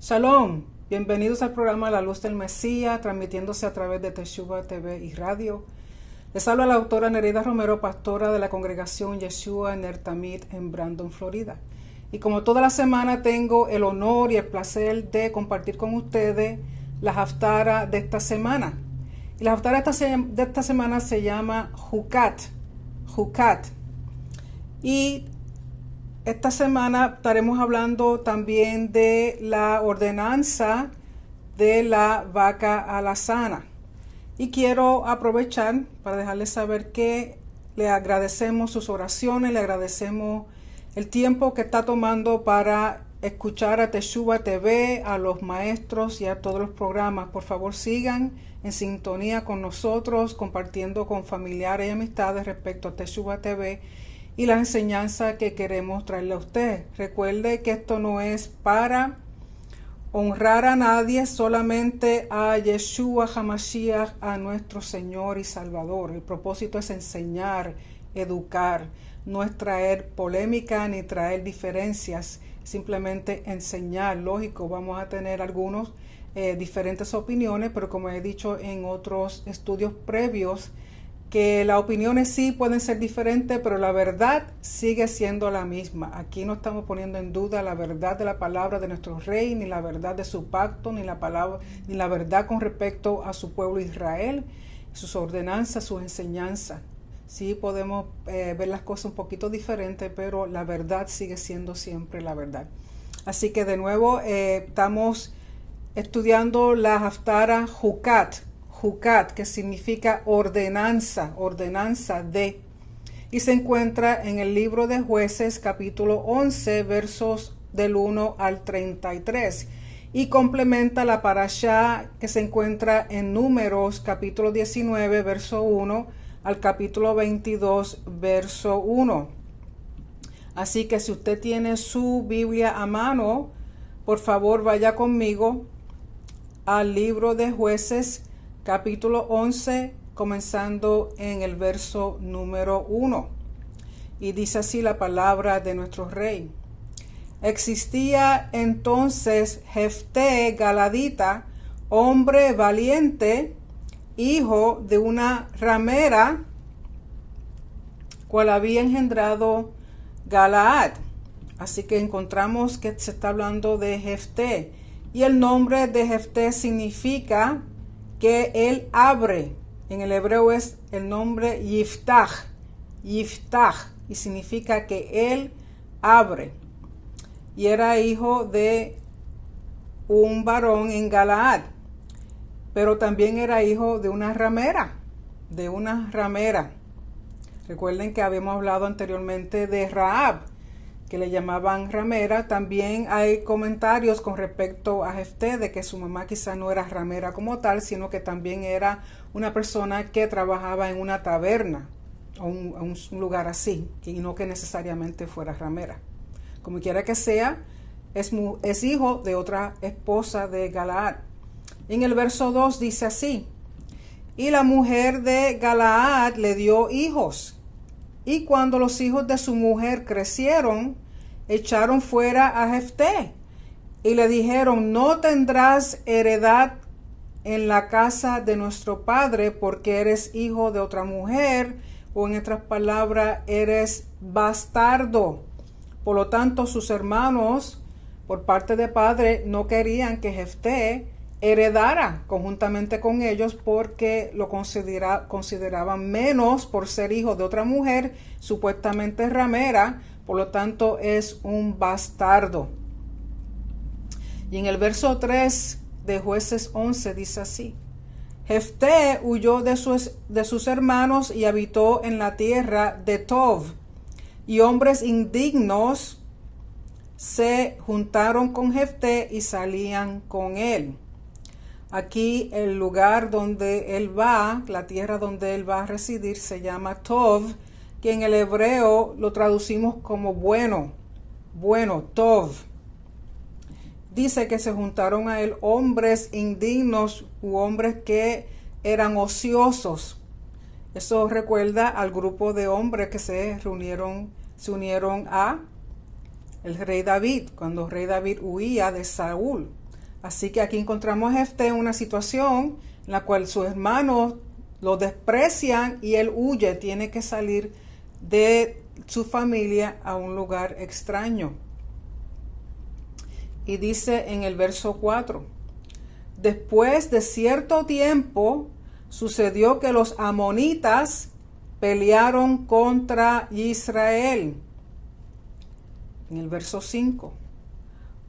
Shalom, bienvenidos al programa La Luz del Mesías, transmitiéndose a través de Teshuva TV y radio. Les habla la autora Nereida Romero, pastora de la congregación Yeshua Ner Tamid en Brandon, Florida. Y como toda la semana tengo el honor y el placer de compartir con ustedes la Haftara de esta semana. Y la Haftara de esta semana se llama Hukat. Y esta semana estaremos hablando también de la ordenanza de la vaca alazana. Y quiero aprovechar para dejarles saber que le agradecemos sus oraciones, le agradecemos el tiempo que está tomando para escuchar a Teshuva TV, a los maestros y a todos los programas. Por favor, sigan en sintonía con nosotros, compartiendo con familiares y amistades respecto a Teshuva TV y la enseñanza que queremos traerle a usted. Recuerde que esto no es para honrar a nadie, solamente a Yeshua HaMashiach, a nuestro Señor y Salvador. El propósito es enseñar, educar, no es traer polémica ni traer diferencias, simplemente enseñar. Lógico, vamos a tener algunos diferentes opiniones, pero como he dicho en otros estudios previos, que las opiniones sí pueden ser diferentes, pero la verdad sigue siendo la misma. Aquí no estamos poniendo en duda la verdad de la palabra de nuestro rey, ni la verdad de su pacto, ni la verdad con respecto a su pueblo Israel, sus ordenanzas, sus enseñanzas. Sí podemos ver las cosas un poquito diferentes, pero la verdad sigue siendo siempre la verdad. Así que de nuevo estamos estudiando la Haftara Hukat, que significa ordenanza de, y se encuentra en el libro de Jueces, capítulo 11, versos del 1 al 33, y complementa la parashá que se encuentra en Números, capítulo 19, verso 1, al capítulo 22, verso 1. Así que si usted tiene su Biblia a mano, por favor vaya conmigo al libro de Jueces, capítulo 11, comenzando en el verso número 1. Y dice así la palabra de nuestro rey. Existía entonces Jefté Galadita, hombre valiente, hijo de una ramera, cual había engendrado Galaad. Así que encontramos que se está hablando de Jefté. Y el nombre de Jefté significa que él abre. En el hebreo es el nombre Yiftach, y significa que él abre. Y era hijo de un varón en Galaad, pero también era hijo de una ramera, Recuerden que habíamos hablado anteriormente de Rahab, que le llamaban ramera. También hay comentarios con respecto a Jefté de que su mamá quizá no era ramera como tal, sino que también era una persona que trabajaba en una taberna o un lugar así, y no que necesariamente fuera ramera. Como quiera que sea, es hijo de otra esposa de Galaad. En el verso 2 dice así: y la mujer de Galaad le dio hijos, y cuando los hijos de su mujer crecieron, echaron fuera a Jefté y le dijeron: no tendrás heredad en la casa de nuestro padre, porque eres hijo de otra mujer, o en otras palabras, eres bastardo. Por lo tanto, sus hermanos, por parte de padre, no querían que Jefté heredara conjuntamente con ellos, porque lo consideraban menos por ser hijo de otra mujer, supuestamente ramera. Por lo tanto, es un bastardo. Y en el verso 3 de Jueces 11 dice así: Jefté huyó de sus hermanos y habitó en la tierra de Tov, y hombres indignos se juntaron con Jefté y salían con él. Aquí el lugar donde él va, la tierra donde él va a residir, se llama Tov, que en el hebreo lo traducimos como bueno, Tov. Dice que se juntaron a él hombres indignos u hombres que eran ociosos. Eso recuerda al grupo de hombres que se unieron a el rey David, cuando el rey David huía de Saúl. Así que aquí encontramos a Jefté en una situación en la cual sus hermanos lo desprecian y él huye, tiene que salir de su familia a un lugar extraño. Y dice en el verso 4, después de cierto tiempo sucedió que los amonitas pelearon contra Israel. En el verso 5,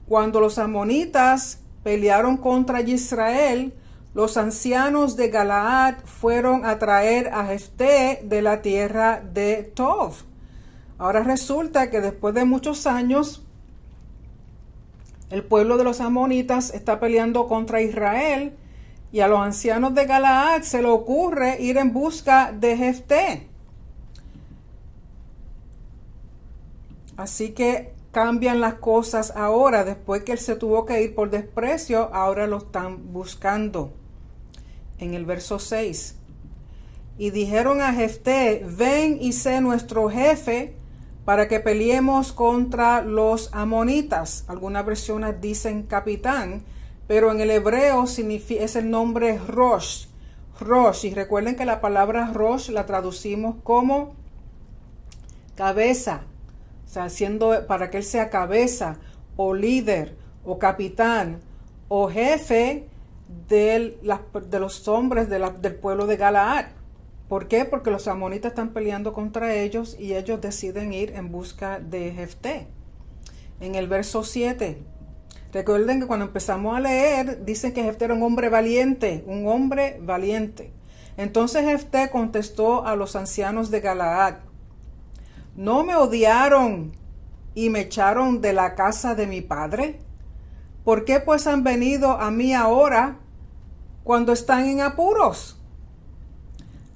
cuando los amonitas pelearon contra Israel, los ancianos de Galaad fueron a traer a Jefté de la tierra de Tov. Ahora resulta que después de muchos años, el pueblo de los amonitas está peleando contra Israel y a los ancianos de Galaad se le ocurre ir en busca de Jefté. Así que cambian las cosas ahora, después que él se tuvo que ir por desprecio, ahora lo están buscando. En el verso 6, y dijeron a Jefté, ven y sé nuestro jefe para que peleemos contra los amonitas. Algunas versiones dicen capitán, pero en el hebreo es el nombre Rosh. Rosh, y recuerden que la palabra Rosh la traducimos como cabeza, o sea, para que él sea cabeza, o líder, o capitán, o jefe de los hombres del pueblo de Galaad. ¿Por qué? Porque los amonitas están peleando contra ellos y ellos deciden ir en busca de Jefté. En el verso 7, recuerden que cuando empezamos a leer, dicen que Jefté era un hombre valiente, un hombre valiente. Entonces Jefté contestó a los ancianos de Galaad, ¿no me odiaron y me echaron de la casa de mi padre? ¿Por qué pues han venido a mí ahora cuando están en apuros?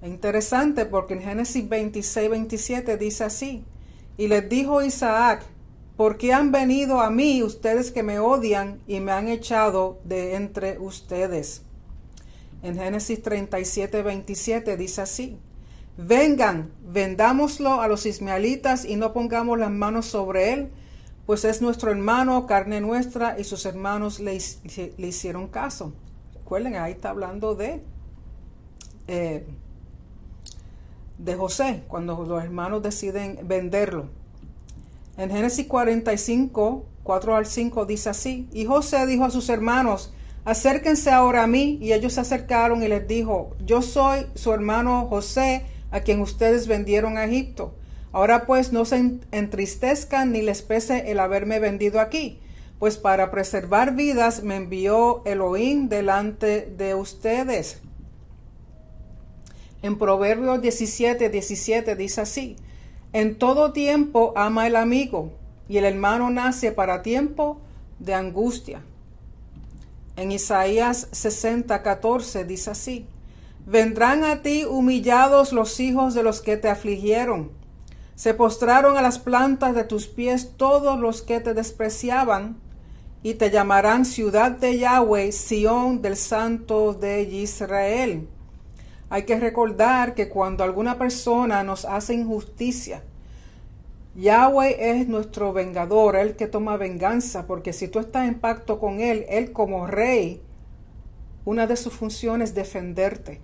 Es interesante porque en Génesis 26-27 dice así, y les dijo Isaac, ¿por qué han venido a mí ustedes que me odian y me han echado de entre ustedes? En Génesis 37-27 dice así, vengan, vendámoslo a los ismaelitas y no pongamos las manos sobre él, pues es nuestro hermano, carne nuestra, y sus hermanos le hicieron caso. Recuerden, ahí está hablando de José, cuando los hermanos deciden venderlo. En Génesis 45, 4 al 5 dice así, y José dijo a sus hermanos, acérquense ahora a mí, y ellos se acercaron y les dijo, yo soy su hermano José, a quien ustedes vendieron a Egipto. Ahora pues no se entristezcan ni les pese el haberme vendido aquí, pues para preservar vidas me envió Elohim delante de ustedes. En Proverbios 17 dice así, en todo tiempo ama el amigo, y el hermano nace para tiempo de angustia. En Isaías 60:14 dice así, vendrán a ti humillados los hijos de los que te afligieron. Se postraron a las plantas de tus pies todos los que te despreciaban, y te llamarán ciudad de Yahweh, Sión del Santo de Israel. Hay que recordar que cuando alguna persona nos hace injusticia, Yahweh es nuestro vengador, el que toma venganza, porque si tú estás en pacto con él como rey, una de sus funciones es defenderte,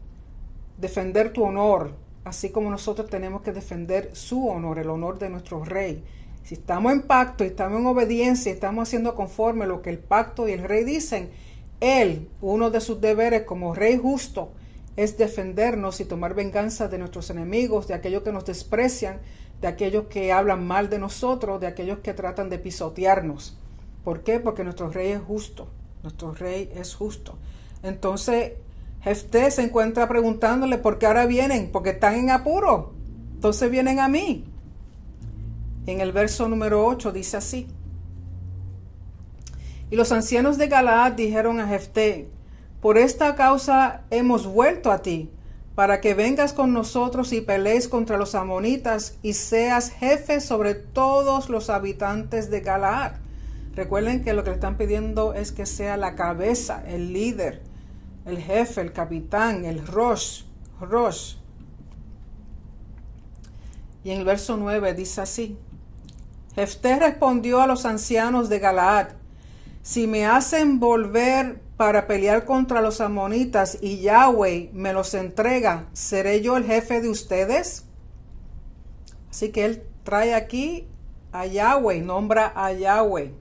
defender tu honor, así como nosotros tenemos que defender su honor, el honor de nuestro rey. Si estamos en pacto y estamos en obediencia y estamos haciendo conforme lo que el pacto y el rey dicen, él, uno de sus deberes como rey justo, es defendernos y tomar venganza de nuestros enemigos, de aquellos que nos desprecian, de aquellos que hablan mal de nosotros, de aquellos que tratan de pisotearnos. ¿Por qué? Porque nuestro rey es justo. Nuestro rey es justo. Entonces, Jefté se encuentra preguntándole por qué ahora vienen, porque están en apuro. Entonces vienen a mí. En el verso número 8 dice así. Y los ancianos de Galaad dijeron a Jefté, por esta causa hemos vuelto a ti, para que vengas con nosotros y pelees contra los amonitas y seas jefe sobre todos los habitantes de Galaad. Recuerden que lo que le están pidiendo es que sea la cabeza, el líder, el jefe, el capitán, el Rosh. Y en el verso 9 dice así, Jefté respondió a los ancianos de Galaad, Si me hacen volver para pelear contra los amonitas y Yahweh me los entrega, ¿seré yo el jefe de ustedes? Así que él trae aquí a Yahweh, nombra a Yahweh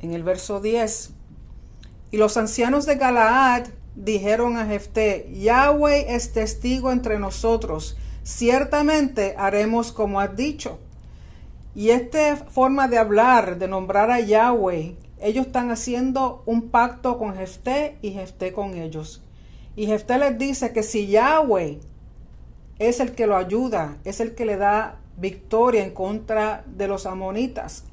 en el verso 10. Y los ancianos de Galaad dijeron a Jefté: Yahweh es testigo entre nosotros, ciertamente haremos como has dicho. Y esta forma de hablar, de nombrar a Yahweh, ellos están haciendo un pacto con Jefté y Jefté con ellos. Y Jefté les dice que si Yahweh es el que lo ayuda, es el que le da victoria en contra de los amonitas,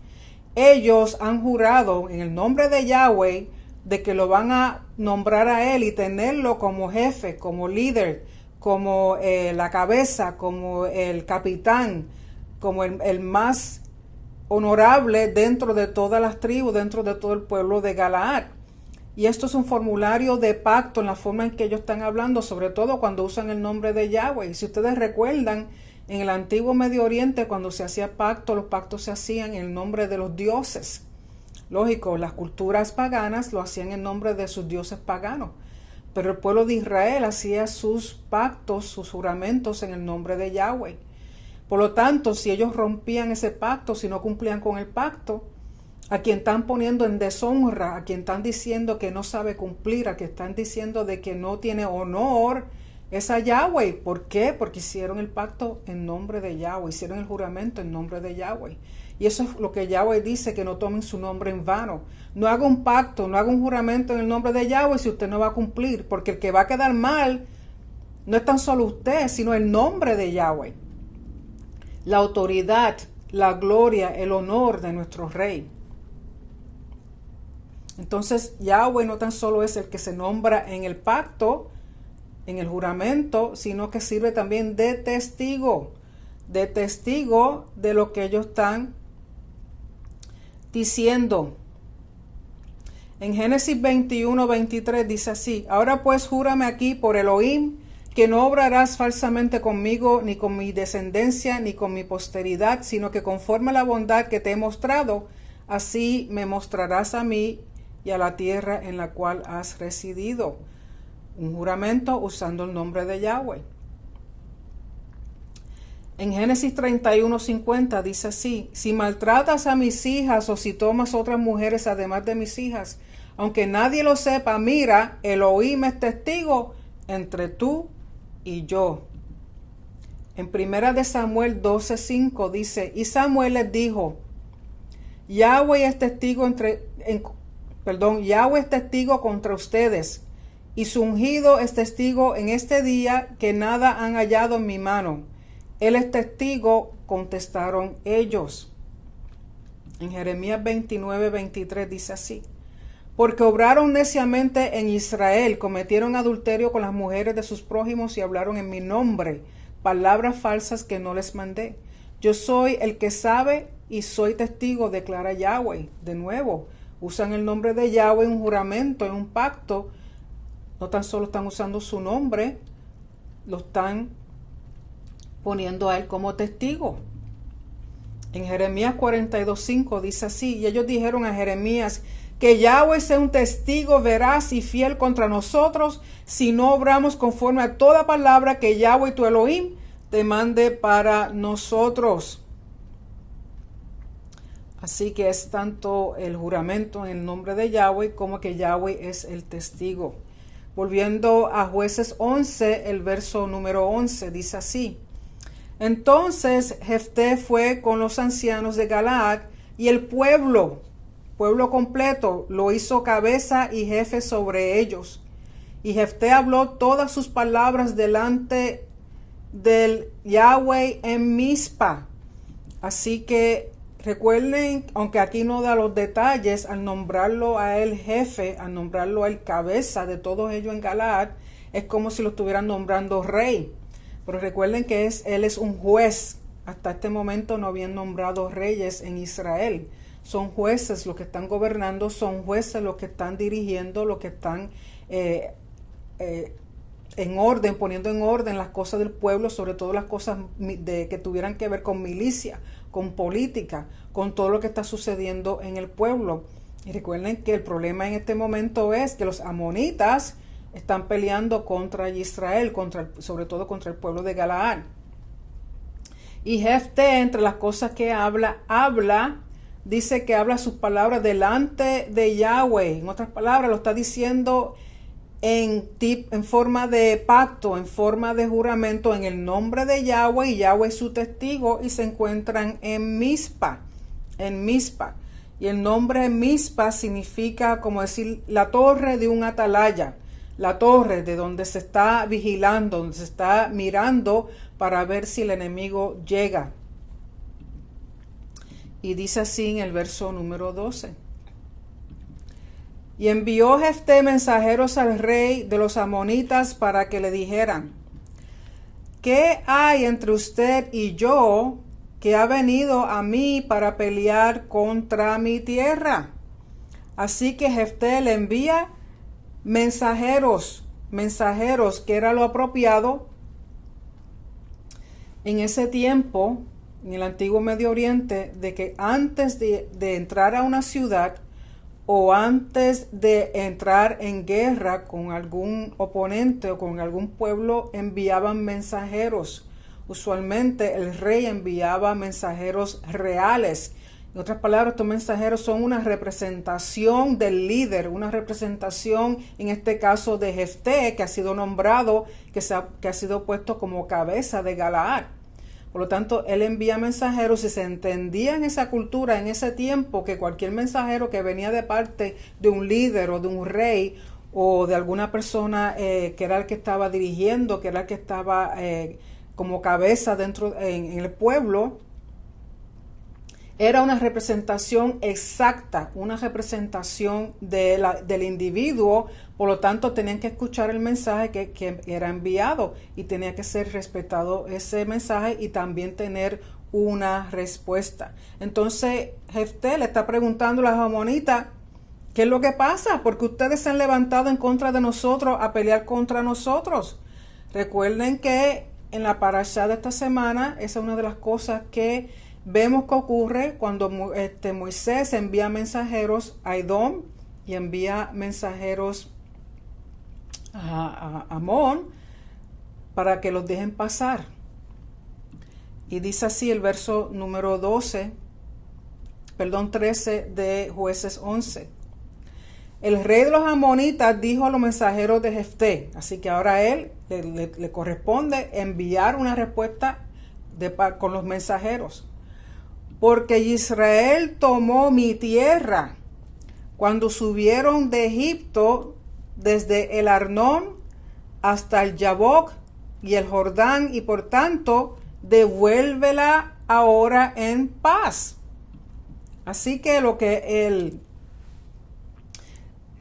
ellos han jurado en el nombre de Yahweh de que lo van a nombrar a él y tenerlo como jefe, como líder, como la cabeza, como el capitán, como el más honorable dentro de todas las tribus, dentro de todo el pueblo de Galaad. Y esto es un formulario de pacto en la forma en que ellos están hablando, sobre todo cuando usan el nombre de Yahweh. Si ustedes recuerdan, en el antiguo Medio Oriente, cuando se hacía pacto, los pactos se hacían en el nombre de los dioses. Lógico, las culturas paganas lo hacían en nombre de sus dioses paganos, pero el pueblo de Israel hacía sus pactos, sus juramentos en el nombre de Yahweh. Por lo tanto, si ellos rompían ese pacto, si no cumplían con el pacto, a quien están poniendo en deshonra, a quien están diciendo que no sabe cumplir, a quien están diciendo de que no tiene honor, es a Yahweh. ¿Por qué? Porque hicieron el pacto en nombre de Yahweh, hicieron el juramento en nombre de Yahweh. Y eso es lo que Yahweh dice, que no tomen su nombre en vano. No haga un pacto, no haga un juramento en el nombre de Yahweh si usted no va a cumplir, porque el que va a quedar mal no es tan solo usted, sino el nombre de Yahweh. La autoridad, la gloria, el honor de nuestro Rey. Entonces, Yahweh no tan solo es el que se nombra en el pacto, en el juramento, sino que sirve también de testigo de lo que ellos están diciendo. En Génesis 21:23 dice así: Ahora pues júrame aquí por Elohim que no obrarás falsamente conmigo, ni con mi descendencia, ni con mi posteridad, sino que conforme a la bondad que te he mostrado, así me mostrarás a mí y a la tierra en la cual has residido. Un juramento usando el nombre de Yahweh. En Génesis 31:50 dice así: Si maltratas a mis hijas o si tomas otras mujeres además de mis hijas, aunque nadie lo sepa, mira, Elohim es testigo entre tú y yo. En primera de Samuel 12:5 dice: Y Samuel les dijo: Yahweh es testigo Yahweh es testigo contra ustedes, y su ungido es testigo en este día que nada han hallado en mi mano. Él es testigo, contestaron ellos. En Jeremías 29:23 dice así: Porque obraron neciamente en Israel, cometieron adulterio con las mujeres de sus prójimos y hablaron en mi nombre palabras falsas que no les mandé. Yo soy el que sabe y soy testigo, declara Yahweh. De nuevo, usan el nombre de Yahweh en un juramento, en un pacto. No tan solo están usando su nombre, lo están poniendo a él como testigo. En Jeremías 42:5 dice así: Y ellos dijeron a Jeremías: Que Yahweh sea un testigo veraz y fiel contra nosotros, si no obramos conforme a toda palabra que Yahweh tu Elohim te mande para nosotros. Así que es tanto el juramento en el nombre de Yahweh como que Yahweh es el testigo. Volviendo a Jueces 11, el verso número 11 dice así: Entonces Jefté fue con los ancianos de Galaad y el pueblo completo, lo hizo cabeza y jefe sobre ellos. Y Jefté habló todas sus palabras delante del Yahweh en Mizpa. Así que recuerden, aunque aquí no da los detalles, al nombrarlo a él jefe, al nombrarlo a él cabeza de todos ellos en Galaad, es como si lo estuvieran nombrando rey. Pero recuerden que él es un juez. Hasta este momento no habían nombrado reyes en Israel. Son jueces los que están gobernando, son jueces los que están dirigiendo, los que están en orden, poniendo en orden las cosas del pueblo, sobre todo las cosas que tuvieran que ver con milicia, con política, con todo lo que está sucediendo en el pueblo. Y recuerden que el problema en este momento es que los amonitas están peleando contra Israel, sobre todo contra el pueblo de Galaad. Y Jefté, entre las cosas que dice que habla sus palabras delante de Yahweh. En otras palabras, lo está diciendo en forma de pacto, en forma de juramento, en el nombre de Yahweh, y Yahweh es su testigo, y se encuentran en Mizpa. Y el nombre Mizpa significa, como decir, la torre de un atalaya, la torre de donde se está vigilando, donde se está mirando para ver si el enemigo llega. Y dice así en el verso número 12. Y envió Jefté mensajeros al rey de los amonitas para que le dijeran: ¿qué hay entre usted y yo que ha venido a mí para pelear contra mi tierra? Así que Jefté le envía mensajeros, que era lo apropiado en ese tiempo, en el antiguo Medio Oriente, de que antes de entrar a una ciudad o antes de entrar en guerra con algún oponente o con algún pueblo, enviaban mensajeros. Usualmente el rey enviaba mensajeros reales. En otras palabras, estos mensajeros son una representación del líder, una representación, en este caso, de Jefté, que ha sido nombrado, que ha sido puesto como cabeza de Galaad. Por lo tanto, él envía mensajeros, y se entendía en esa cultura, en ese tiempo, que cualquier mensajero que venía de parte de un líder o de un rey o de alguna persona que era el que estaba dirigiendo, que era el que estaba como cabeza dentro en el pueblo, era una representación exacta, una representación del individuo. Por lo tanto, tenían que escuchar el mensaje que era enviado, y tenía que ser respetado ese mensaje y también tener una respuesta. Entonces, Jefté le está preguntando a los amonitas: ¿qué es lo que pasa? Porque ustedes se han levantado en contra de nosotros a pelear contra nosotros. Recuerden que en la parashá de esta semana, esa es una de las cosas que vemos que ocurre cuando Moisés envía mensajeros a Edom y envía mensajeros a Amón para que los dejen pasar. Y dice así el verso número 13 de Jueces 11. El rey de los amonitas dijo a los mensajeros de Jefté, así que ahora a él le corresponde enviar una respuesta con los mensajeros. Porque Israel tomó mi tierra cuando subieron de Egipto desde el Arnón hasta el Yabok y el Jordán, y por tanto devuélvela ahora en paz. Así que lo que el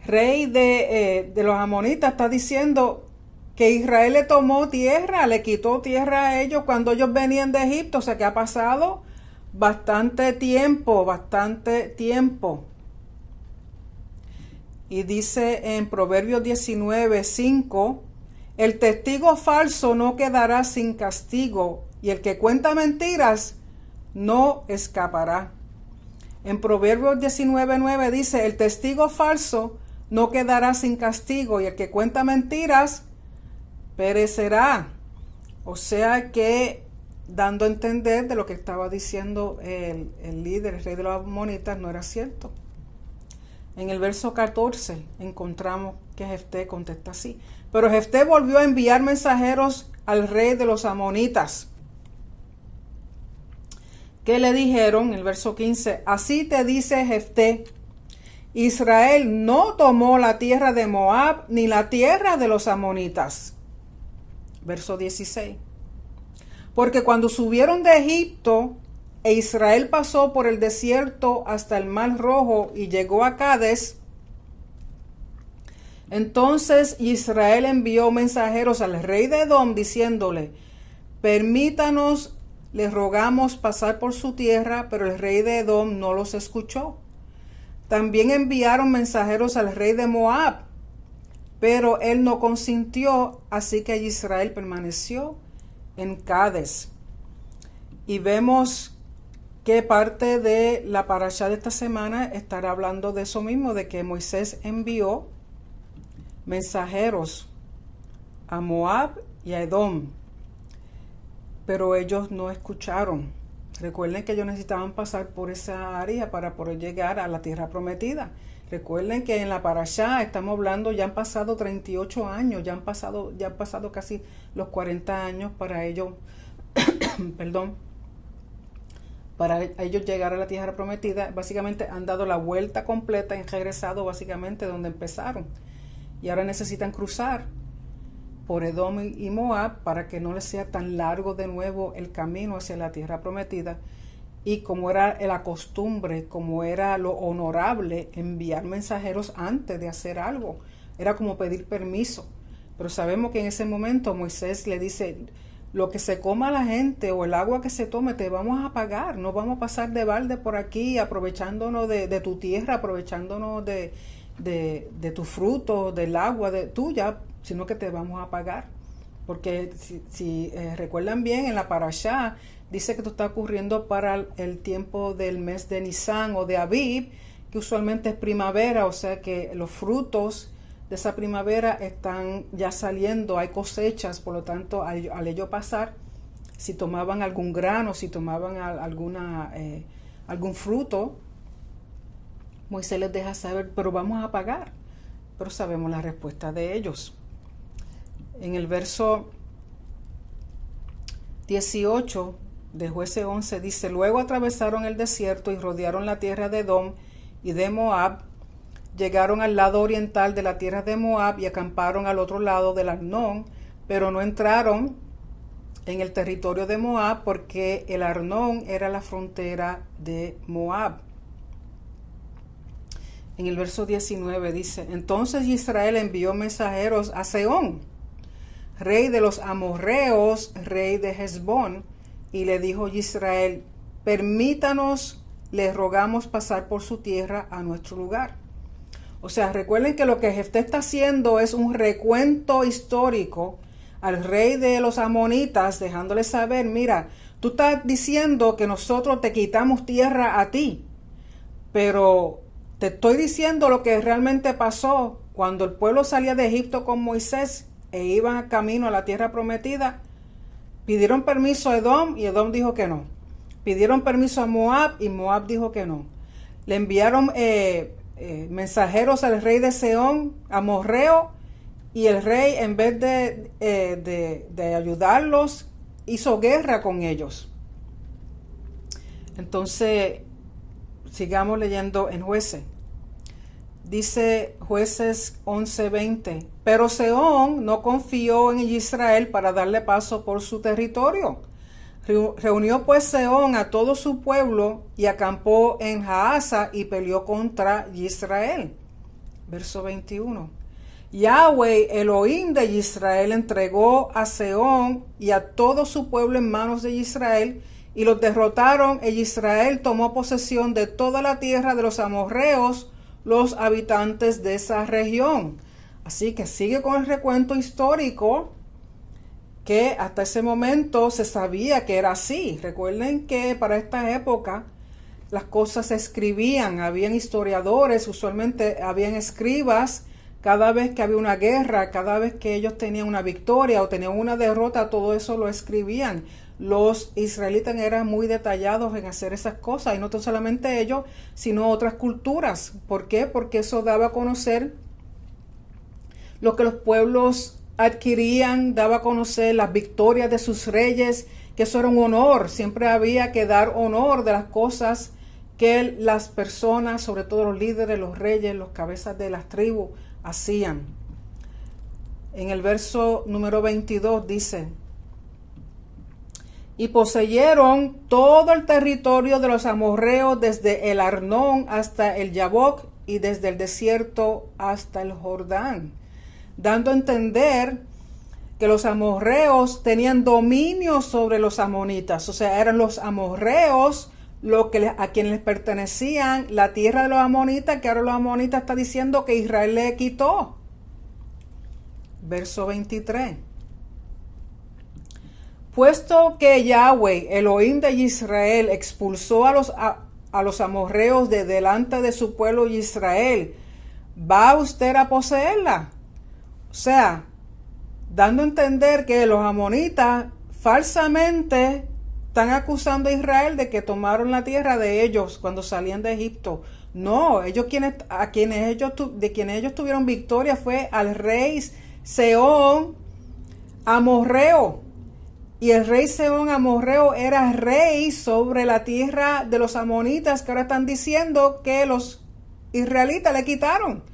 rey de los amonitas está diciendo, que Israel le tomó tierra, le quitó tierra a ellos cuando ellos venían de Egipto. O sea que ha pasado bastante tiempo. Y dice en Proverbios 19:5, el testigo falso no quedará sin castigo, y el que cuenta mentiras no escapará. En Proverbios 19:9 dice, el testigo falso no quedará sin castigo, y el que cuenta mentiras perecerá. O sea que, dando a entender de lo que estaba diciendo el líder, el rey de los amonitas, no era cierto. En el verso 14 encontramos que Jefté contesta así. Pero Jefté volvió a enviar mensajeros al rey de los amonitas, que le dijeron, en el verso 15, así te dice Jefté, Israel no tomó la tierra de Moab ni la tierra de los amonitas. Verso 16. Porque cuando subieron de Egipto e Israel pasó por el desierto hasta el Mar Rojo y llegó a Cades, entonces Israel envió mensajeros al rey de Edom diciéndole, permítanos, les rogamos pasar por su tierra, pero el rey de Edom no los escuchó. También enviaron mensajeros al rey de Moab, pero él no consintió, así que Israel permaneció en Cades. Y vemos que parte de la parashá de esta semana estará hablando de eso mismo, de que Moisés envió mensajeros a Moab y a Edom, pero ellos no escucharon. Recuerden que ellos necesitaban pasar por esa área para poder llegar a la tierra prometida. Recuerden que en la parashá estamos hablando, ya han pasado 38 años, ya han pasado casi los 40 años para ellos, perdón, para ellos llegar a la tierra prometida. Básicamente han dado la vuelta completa, han regresado básicamente donde empezaron. Y ahora necesitan cruzar por Edom y Moab para que no les sea tan largo de nuevo el camino hacia la tierra prometida. Y como era la costumbre, como era lo honorable enviar mensajeros antes de hacer algo, era como pedir permiso. Pero sabemos que en ese momento Moisés le dice: lo que se coma la gente o el agua que se tome te vamos a pagar, no vamos a pasar de balde por aquí aprovechándonos de tu tierra, aprovechándonos de tu fruto, del agua tuya, sino que te vamos a pagar. Porque si recuerdan bien, en la parashá dice que esto está ocurriendo para el tiempo del mes de Nisan o de Abib, que usualmente es primavera, o sea que los frutos de esa primavera están ya saliendo, hay cosechas, por lo tanto al ello pasar, si tomaban algún grano, si tomaban algún fruto, Moisés les deja saber, pero vamos a pagar. Pero sabemos la respuesta de ellos. En el verso 18 de Jueces 11 dice: luego atravesaron el desierto y rodearon la tierra de Edom y de Moab. Llegaron al lado oriental de la tierra de Moab y acamparon al otro lado del Arnón, pero no entraron en el territorio de Moab porque el Arnón era la frontera de Moab. En el verso 19 dice: entonces Israel envió mensajeros a Sehón, rey de los amorreos, rey de Hesbón, y le dijo Israel: permítanos, les rogamos, pasar por su tierra a nuestro lugar. O sea, recuerden que lo que Jefté está haciendo es un recuento histórico al rey de los amonitas, dejándole saber: mira, tú estás diciendo que nosotros te quitamos tierra a ti, pero te estoy diciendo lo que realmente pasó cuando el pueblo salía de Egipto con Moisés e iban camino a la tierra prometida. Pidieron permiso a Edom y Edom dijo que no. Pidieron permiso a Moab y Moab dijo que no. Le enviaron mensajeros al rey de Sehón, amorreo, y el rey, en vez de ayudarlos, hizo guerra con ellos. Entonces, sigamos leyendo en Jueces. Dice Jueces 11:20: pero Sehón no confió en Israel para darle paso por su territorio. Reunió pues Sehón a todo su pueblo y acampó en Jaasa y peleó contra Israel. Verso 21. Yahweh, Elohim de Israel, entregó a Sehón y a todo su pueblo en manos de Israel, y los derrotaron, e Israel tomó posesión de toda la tierra de los amorreos, los habitantes de esa región. Así que sigue con el recuento histórico, que hasta ese momento se sabía que era así. Recuerden que para esta época las cosas se escribían, habían historiadores, usualmente habían escribas. Cada vez que había una guerra, cada vez que ellos tenían una victoria o tenían una derrota, todo eso lo escribían. Los israelitas eran muy detallados en hacer esas cosas, y no solamente ellos, sino otras culturas. ¿Por qué? Porque eso daba a conocer lo que los pueblos adquirían, daba a conocer las victorias de sus reyes, que eso era un honor. Siempre había que dar honor de las cosas que las personas, sobre todo los líderes, los reyes, los cabezas de las tribus, hacían. En el verso número 22 dice: y poseyeron todo el territorio de los amorreos desde el Arnón hasta el Yabok y desde el desierto hasta el Jordán, dando a entender que los amorreos tenían dominio sobre los amonitas. O sea, eran los amorreos a quienes les pertenecían la tierra de los amonitas, que ahora los amonitas está diciendo que Israel le quitó. Verso 23. puesto que Yahweh, Elohim de Israel, expulsó a los amorreos de delante de su pueblo Israel, ¿va usted a poseerla? O sea, dando a entender que los amonitas falsamente están acusando a Israel de que tomaron la tierra de ellos cuando salían de Egipto. No, de quienes ellos tuvieron victoria fue al rey Sehón amorreo. Y el rey Sehón amorreo era rey sobre la tierra de los amonitas, que ahora están diciendo que los israelitas le quitaron.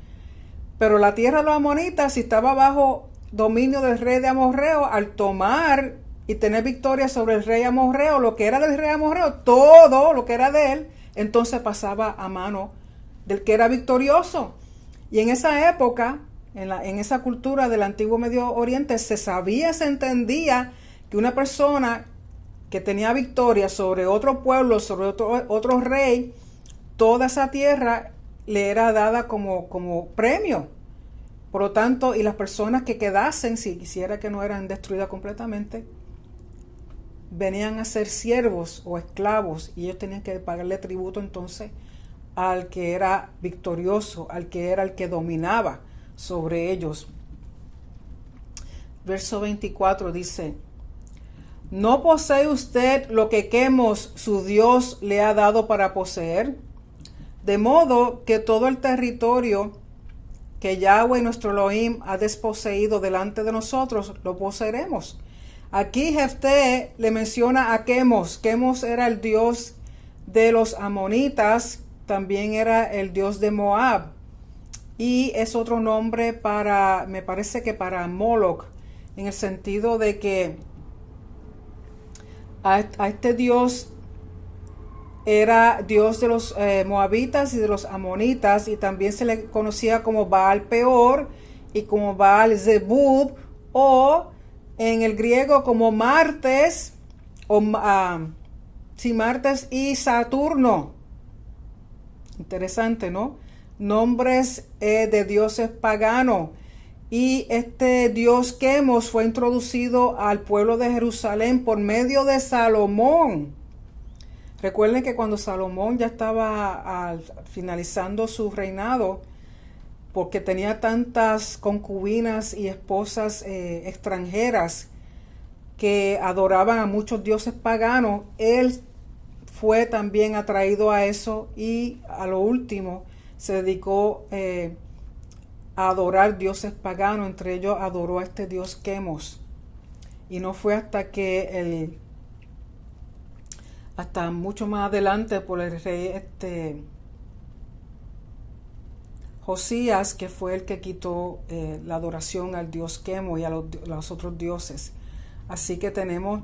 Pero la tierra de los amonitas, si estaba bajo dominio del rey de amorreo, al tomar y tener victoria sobre el rey amorreo, lo que era del rey amorreo, todo lo que era de él, entonces pasaba a mano del que era victorioso. Y en esa época, en esa cultura del antiguo Medio Oriente, se sabía, se entendía que una persona que tenía victoria sobre otro pueblo, sobre otro rey, toda esa tierra le era dada como premio. Por lo tanto, y las personas que quedasen, si quisiera que no eran destruidas completamente, venían a ser siervos o esclavos, y ellos tenían que pagarle tributo entonces al que era victorioso, al que era el que dominaba sobre ellos. Verso 24 dice: ¿no posee usted lo que Quemos, su Dios, le ha dado para poseer? De modo que todo el territorio que Yahweh nuestro Elohim ha desposeído delante de nosotros, lo poseeremos. Aquí Jefté le menciona a Quemos. Quemos era el dios de los amonitas, también era el dios de Moab, y es otro nombre para, me parece que para Moloch, en el sentido de que a este dios era dios de los moabitas y de los amonitas, y también se le conocía como Baal Peor y como Baal Zebub, o en el griego como Martes, Martes y Saturno. Interesante, ¿no? Nombres de dioses paganos. Y este dios Quemos fue introducido al pueblo de Jerusalén por medio de Salomón. Recuerden que cuando Salomón ya estaba finalizando su reinado, porque tenía tantas concubinas y esposas extranjeras que adoraban a muchos dioses paganos, él fue también atraído a eso, y a lo último se dedicó a adorar dioses paganos. Entre ellos adoró a este dios Quemos. Y no fue hasta que hasta mucho más adelante, por el rey Josías, que fue el que quitó la adoración al dios Quemos y a los otros dioses. Así que tenemos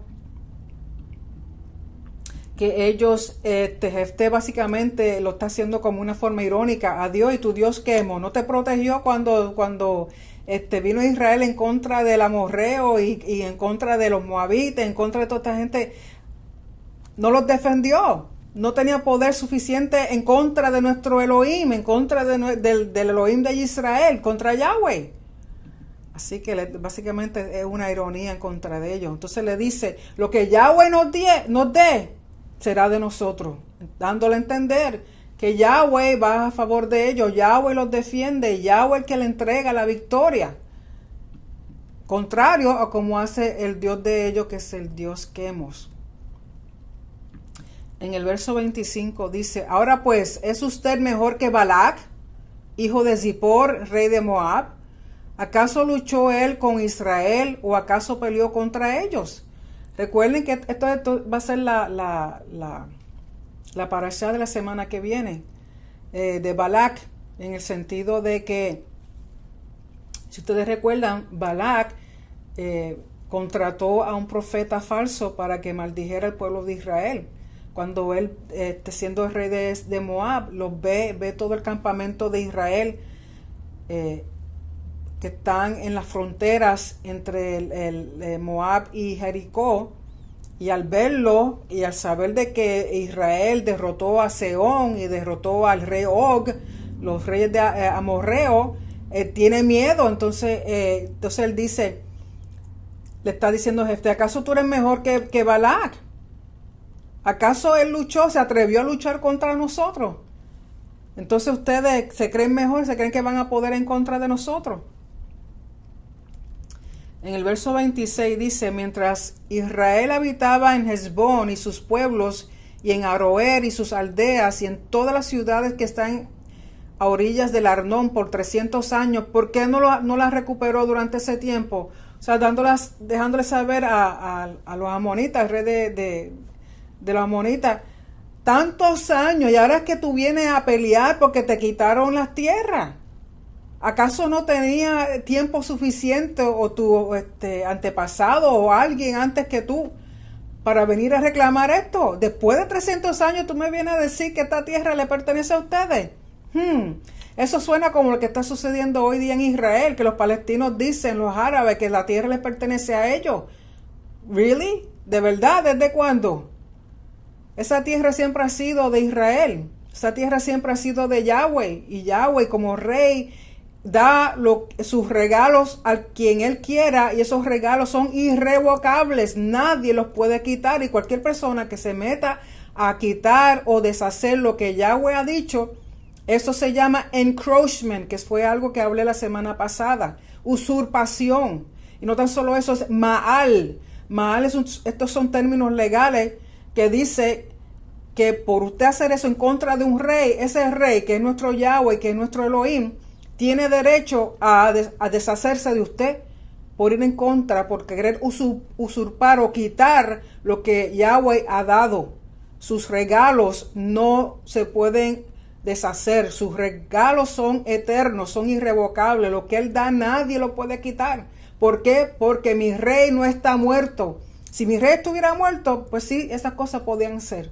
que ellos, Jefté básicamente lo está haciendo como una forma irónica a Dios. Y tu Dios Quemos no te protegió cuando vino Israel en contra del amorreo y en contra de los moabitas, en contra de toda esta gente. No los defendió. No tenía poder suficiente en contra de nuestro Elohim, en contra del Elohim de Israel, contra Yahweh. Así que básicamente es una ironía en contra de ellos. Entonces le dice: lo que Yahweh nos dé será de nosotros, dándole a entender que Yahweh va a favor de ellos, Yahweh los defiende, Yahweh el que le entrega la victoria, contrario a como hace el Dios de ellos, que es el Dios Quemos. En el verso 25 dice: ahora pues, ¿es usted mejor que Balac, hijo de Zippor, rey de Moab? ¿Acaso luchó él con Israel, o acaso peleó contra ellos? Recuerden que esto va a ser la parashá de la semana que viene, de Balac, en el sentido de que, si ustedes recuerdan, Balac contrató a un profeta falso para que maldijera al pueblo de Israel. Cuando él, siendo el rey de Moab, ve todo el campamento de Israel, que están en las fronteras entre el Moab y Jericó, y al verlo y al saber de que Israel derrotó a Sehón y derrotó al rey Og, los reyes de Amorreo, tiene miedo. Entonces él dice: Le está diciendo Jefté, ¿acaso tú eres mejor que Balac? ¿Acaso él luchó, se atrevió a luchar contra nosotros? Entonces ustedes se creen mejor, se creen que van a poder en contra de nosotros. En el verso 26 dice, mientras Israel habitaba en Hezbón y sus pueblos, y en Aroer y sus aldeas, y en todas las ciudades que están a orillas del Arnón por 300 años, ¿por qué no las recuperó durante ese tiempo? O sea, dejándoles saber a los amonitas, el rey de los amonitas, tantos años, y ahora es que tú vienes a pelear porque te quitaron las tierras. ¿Acaso no tenía tiempo suficiente o tu antepasado o alguien antes que tú para venir a reclamar esto? Después de 300 años tú me vienes a decir que esta tierra le pertenece a ustedes. Eso suena como lo que está sucediendo hoy día en Israel, que los palestinos dicen, los árabes, que la tierra les pertenece a ellos. ¿Really? ¿De verdad? ¿Desde cuándo? Esa tierra siempre ha sido de Israel. Esa tierra siempre ha sido de Yahweh. Y Yahweh como rey da sus regalos a quien él quiera, y esos regalos son irrevocables. Nadie los puede quitar, y cualquier persona que se meta a quitar o deshacer lo que Yahweh ha dicho, eso se llama encroachment, que fue algo que hablé la semana pasada, usurpación. Y no tan solo eso, es Maal. Maal estos son términos legales que dice que por usted hacer eso en contra de un rey, ese rey que es nuestro Yahweh, que es nuestro Elohim, tiene derecho a deshacerse de usted por ir en contra, por querer usurpar o quitar lo que Yahweh ha dado. Sus regalos no se pueden deshacer, sus regalos son eternos, son irrevocables. Lo que él da nadie lo puede quitar. ¿Por qué? Porque mi rey no está muerto. Si mi rey estuviera muerto, pues sí, esas cosas podían ser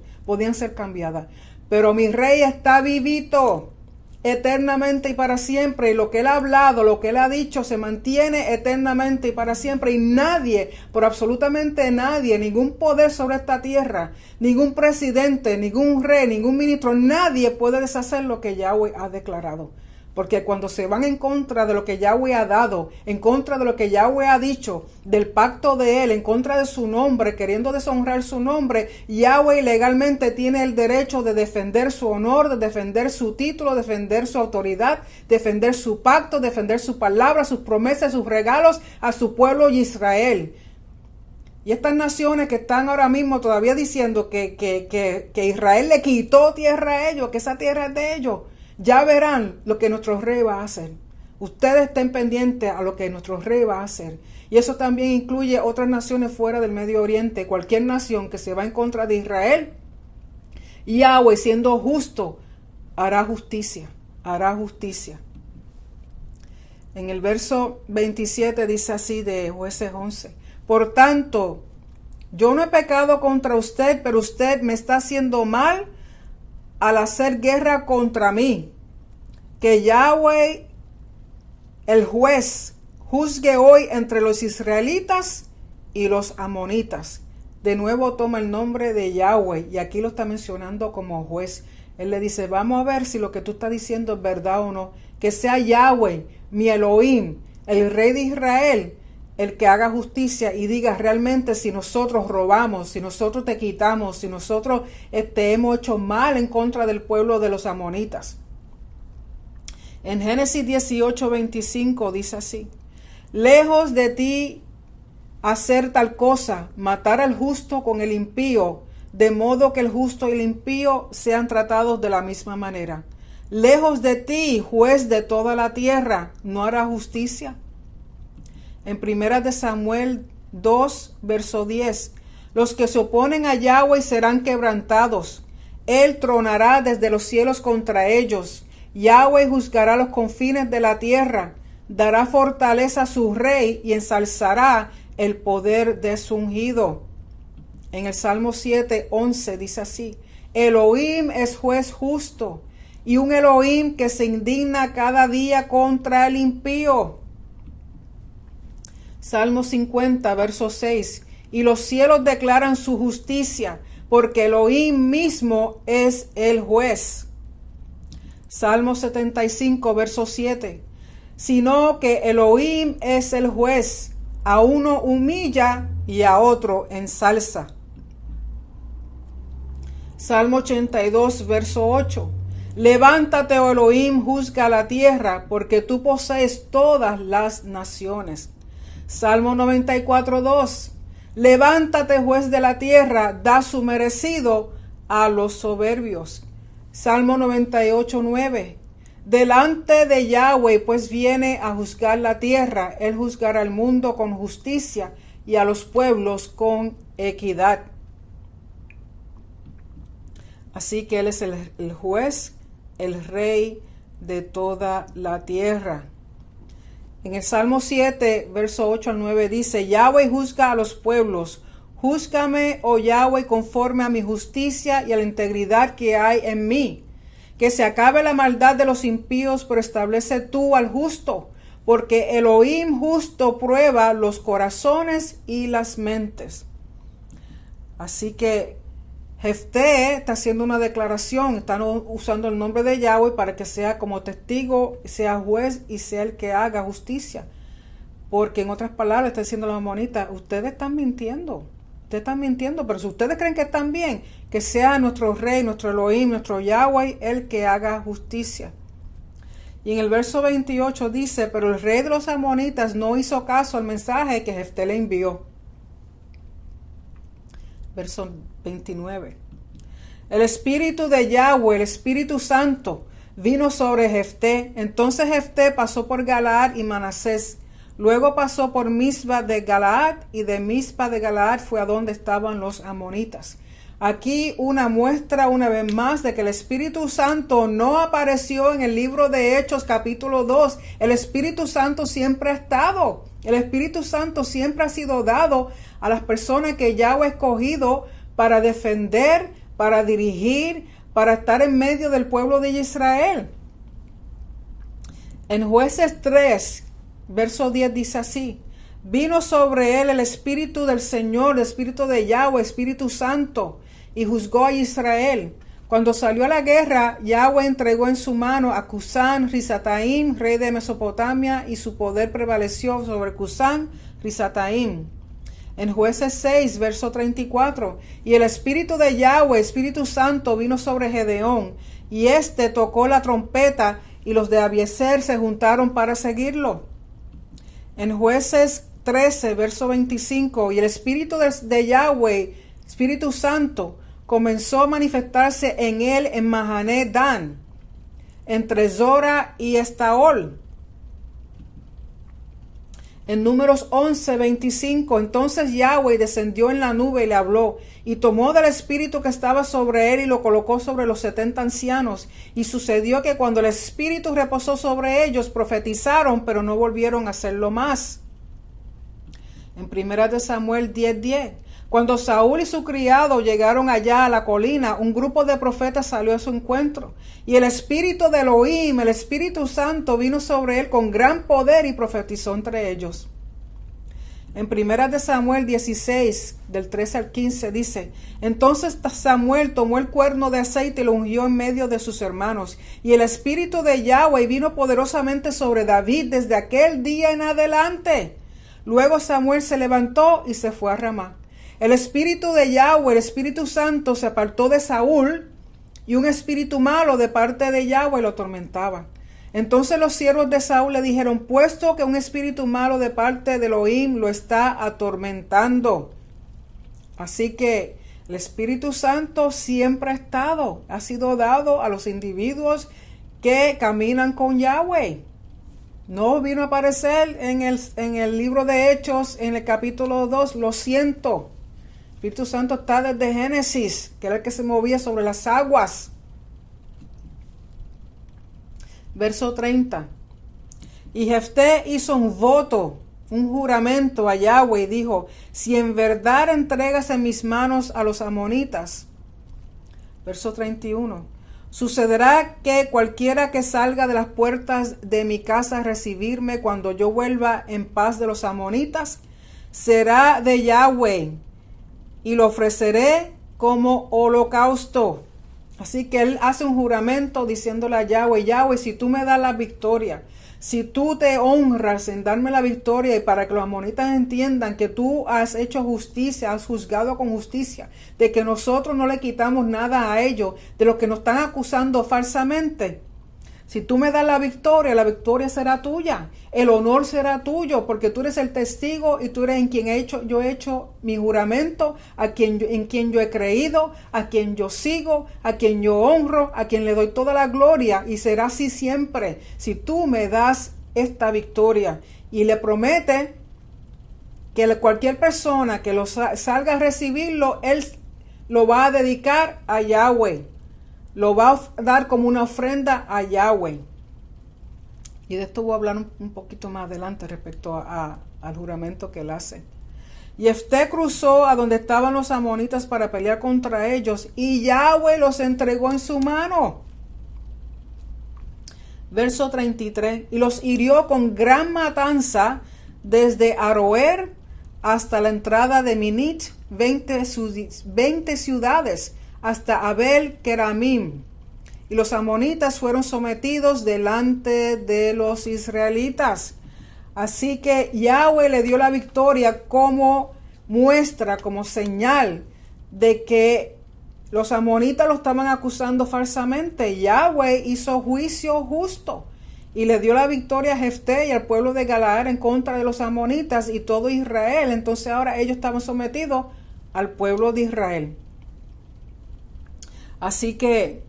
cambiadas. Pero mi rey está vivito eternamente y para siempre, y lo que él ha hablado, lo que él ha dicho se mantiene eternamente y para siempre, y nadie, por absolutamente nadie, ningún poder sobre esta tierra, ningún presidente, ningún rey, ningún ministro, nadie puede deshacer lo que Yahweh ha declarado. Porque cuando se van en contra de lo que Yahweh ha dado, en contra de lo que Yahweh ha dicho, del pacto de él, en contra de su nombre, queriendo deshonrar su nombre, Yahweh legalmente tiene el derecho de defender su honor, de defender su título, defender su autoridad, defender su pacto, defender su palabra, sus promesas, sus regalos a su pueblo Israel. Y estas naciones que están ahora mismo todavía diciendo que Israel le quitó tierra a ellos, que esa tierra es de ellos, ya verán lo que nuestro rey va a hacer. Ustedes estén pendientes a lo que nuestro rey va a hacer. Y eso también incluye otras naciones fuera del Medio Oriente. Cualquier nación que se va en contra de Israel, Yahweh, siendo justo, hará justicia. Hará justicia. En el verso 27 dice así de Jueces 11. Por tanto, yo no he pecado contra usted, pero usted me está haciendo mal al hacer guerra contra mí. Que Yahweh, el juez, juzgue hoy entre los israelitas y los amonitas. De nuevo toma el nombre de Yahweh, y aquí lo está mencionando como juez. Él le dice, vamos a ver si lo que tú estás diciendo es verdad o no. Que sea Yahweh, mi Elohim, el rey de Israel, el que haga justicia y diga realmente si nosotros robamos, si nosotros te quitamos, si nosotros hemos hecho mal en contra del pueblo de los amonitas. En Génesis 18:25 dice así: lejos de ti hacer tal cosa, matar al justo con el impío, de modo que el justo y el impío sean tratados de la misma manera. Lejos de ti, juez de toda la tierra, ¿no hará justicia? En 1 de Samuel 2, verso 10, los que se oponen a Yahweh serán quebrantados. Él tronará desde los cielos contra ellos. Yahweh juzgará los confines de la tierra. Dará fortaleza a su rey y ensalzará el poder de su ungido. En el Salmo 7, 11 dice así: Elohim es juez justo, y un Elohim que se indigna cada día contra el impío. Salmo 50, verso 6. Y los cielos declaran su justicia, porque Elohim mismo es el juez. Salmo 75, verso 7. Sino que Elohim es el juez. A uno humilla y a otro ensalza. Salmo 82, verso 8. Levántate, oh Elohim, juzga la tierra, porque tú posees todas las naciones. Salmo 94, 2. Levántate, juez de la tierra, da su merecido a los soberbios. Salmo 98, 9. Delante de Yahweh, pues viene a juzgar la tierra. Él juzgará al mundo con justicia y a los pueblos con equidad. Así que Él es el juez, el rey de toda la tierra. En el Salmo 7, verso 8 al 9 dice, Yahweh juzga a los pueblos. Júzgame, oh Yahweh, conforme a mi justicia y a la integridad que hay en mí. Que se acabe la maldad de los impíos, pero establece tú al justo, porque Elohim justo prueba los corazones y las mentes. Así que Jefté está haciendo una declaración, están usando el nombre de Yahweh para que sea como testigo, sea juez y sea el que haga justicia. Porque en otras palabras está diciendo a los amonitas, ustedes están mintiendo. Ustedes están mintiendo, pero si ustedes creen que están bien, que sea nuestro rey, nuestro Elohim, nuestro Yahweh, el que haga justicia. Y en el verso 28 dice, pero el rey de los amonitas no hizo caso al mensaje que Jefté le envió. Verso 29. El espíritu de Yahweh, el Espíritu Santo, vino sobre Jefté. Entonces Jefté pasó por Galaad y Manasés. Luego pasó por Mispa de Galaad, y de Mispa de Galaad fue a donde estaban los amonitas. Aquí una muestra una vez más de que el Espíritu Santo no apareció en el libro de Hechos capítulo 2. El Espíritu Santo siempre ha estado. El Espíritu Santo siempre ha sido dado a las personas que Yahweh ha escogido para defender, para dirigir, para estar en medio del pueblo de Israel. En Jueces 3, verso 10 dice así, vino sobre él el Espíritu del Señor, el Espíritu de Yahweh, Espíritu Santo, y juzgó a Israel. Cuando salió a la guerra, Yahweh entregó en su mano a Cusán Risataim, rey de Mesopotamia, y su poder prevaleció sobre Cusán Risataim. En Jueces 6, verso 34, y el Espíritu de Yahweh, Espíritu Santo, vino sobre Gedeón, y éste tocó la trompeta, y los de Abiezer se juntaron para seguirlo. En Jueces 13, verso 25, y el Espíritu de Yahweh, Espíritu Santo, comenzó a manifestarse en él en Mahané Dan, entre Zora y Estaol. En Números 11, 25, entonces Yahweh descendió en la nube y le habló, y tomó del espíritu que estaba sobre él y lo colocó sobre los 70 ancianos. Y sucedió que cuando el espíritu reposó sobre ellos, profetizaron, pero no volvieron a hacerlo más. En 1 Samuel 10:10, cuando Saúl y su criado llegaron allá a la colina, un grupo de profetas salió a su encuentro, y el espíritu de Elohim, el Espíritu Santo, vino sobre él con gran poder y profetizó entre ellos. En 1 Samuel 16, del 13 al 15, dice, entonces Samuel tomó el cuerno de aceite y lo ungió en medio de sus hermanos, y el espíritu de Yahweh vino poderosamente sobre David desde aquel día en adelante. Luego Samuel se levantó y se fue a Ramá. El espíritu de Yahweh, el Espíritu Santo, se apartó de Saúl, y un espíritu malo de parte de Yahweh lo atormentaba. Entonces los siervos de Saúl le dijeron, puesto que un espíritu malo de parte de Elohim lo está atormentando. Así que el Espíritu Santo siempre ha estado, ha sido dado a los individuos que caminan con Yahweh. No vino a aparecer en el libro de Hechos, en el capítulo 2, lo siento. El Espíritu Santo está desde Génesis, que era el que se movía sobre las aguas. Verso 30. Y Jefté hizo un voto, un juramento a Yahweh y dijo, si en verdad entregas en mis manos a los amonitas. Verso 31. Sucederá que cualquiera que salga de las puertas de mi casa a recibirme cuando yo vuelva en paz de los amonitas, será de Yahweh, y lo ofreceré como holocausto. Así que él hace un juramento diciéndole a Yahweh, Yahweh, si tú me das la victoria, Si tú te honras en darme la victoria y para que los amonitas entiendan que tú has hecho justicia, has juzgado con justicia, de que nosotros no le quitamos nada a ellos, de los que nos están acusando falsamente. Si tú me das la victoria será tuya, el honor será tuyo, porque tú eres el testigo y tú eres en quien yo he hecho mi juramento, en quien yo he creído, a quien yo sigo, a quien yo honro, a quien le doy toda la gloria, y será así siempre. Si tú me das esta victoria y le promete que cualquier persona que salga a recibirlo, él lo va a dedicar a Yahweh. Lo va a dar como una ofrenda a Yahweh. Y de esto voy a hablar un poquito más adelante respecto al juramento que él hace. Jefté cruzó a donde estaban los amonitas para pelear contra ellos, y Yahweh los entregó en su mano. Verso 33. Y los hirió con gran matanza desde Aroer hasta la entrada de Minit, 20 ciudades, hasta Abel Keramim, y los amonitas fueron sometidos delante de los israelitas. Así que Yahweh le dio la victoria como muestra, como señal de que los amonitas lo estaban acusando falsamente. Yahweh hizo juicio justo y le dio la victoria a Jefté y al pueblo de Galaad en contra de los amonitas y todo Israel. Entonces ahora ellos estaban sometidos al pueblo de Israel. Así que